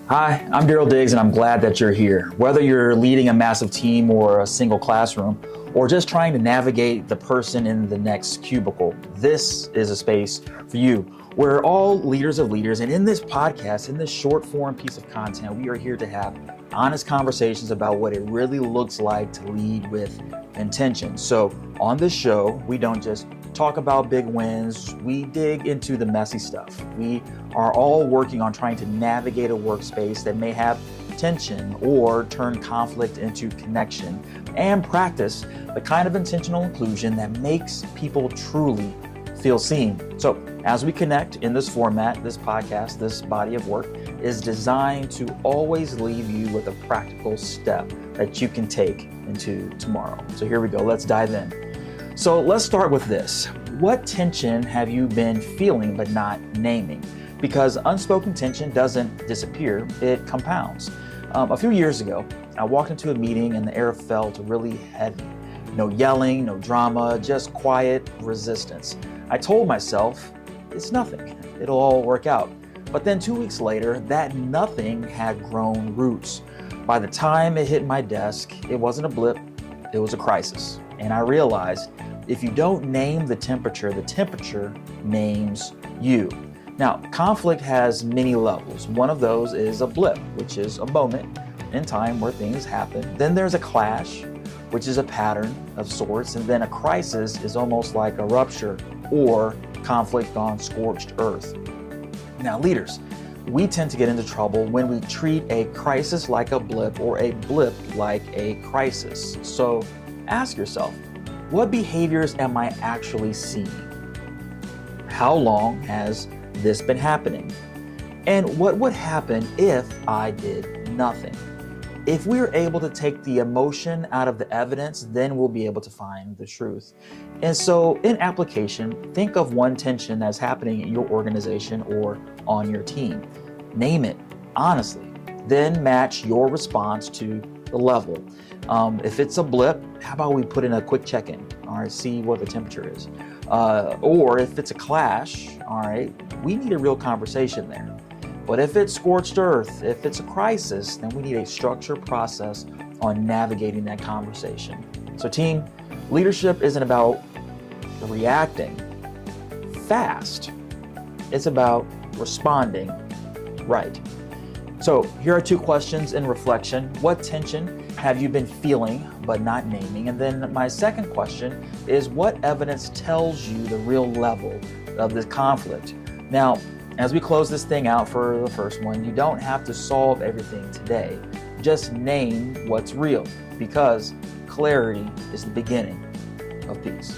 Hi, I'm Daryl Diggs, and I'm glad that you're here. Whether you're leading a massive team or a single classroom, or just trying to navigate the person in the next cubicle, this is a space for you. We're all leaders of leaders, and in this podcast, in this short form piece of content, we are here to have honest conversations about what it really looks like to lead with intention. So on this show, we don't just talk about big wins, we dig into the messy stuff. We are all working on trying to navigate a workspace that may have tension or turn conflict into connection, and practice the kind of intentional inclusion that makes people truly feel seen. So as we connect in this format, this podcast, this body of work is designed to always leave you with a practical step that you can take into tomorrow. So here we go, let's dive in. So let's start with this. What tension have you been feeling but not naming? Because unspoken tension doesn't disappear, it compounds. A few years ago, I walked into a meeting and the air felt really heavy. No yelling, no drama, just quiet resistance. I told myself, it's nothing, it'll all work out. But then 2 weeks later, that nothing had grown roots. By the time it hit my desk, it wasn't a blip, it was a crisis. And I realized if you don't name the temperature names you. Now, conflict has many levels. One of those is a blip, which is a moment in time where things happen. Then there's a clash, which is a pattern of sorts. And then a crisis is almost like a rupture or conflict on scorched earth. Now, leaders, we tend to get into trouble when we treat a crisis like a blip or a blip like a crisis. So ask yourself, what behaviors am I actually seeing? How long has this been happening? And what would happen if I did nothing? If we're able to take the emotion out of the evidence, then we'll be able to find the truth. And so in application, think of one tension that's happening in your organization or on your team. Name it honestly, then match your response to the level. If it's a blip, how about we put in a quick check-in, all right, see what the temperature is. Or if it's a clash, all right, we need a real conversation there. But if it's scorched earth, if it's a crisis, then we need a structured process on navigating that conversation. So team, leadership isn't about reacting fast. It's about responding right. So here are two questions in reflection. What tension have you been feeling but not naming? And then my second question is, what evidence tells you the real level of this conflict? Now, as we close this thing out for the first one, you don't have to solve everything today. Just name what's real, because clarity is the beginning of peace.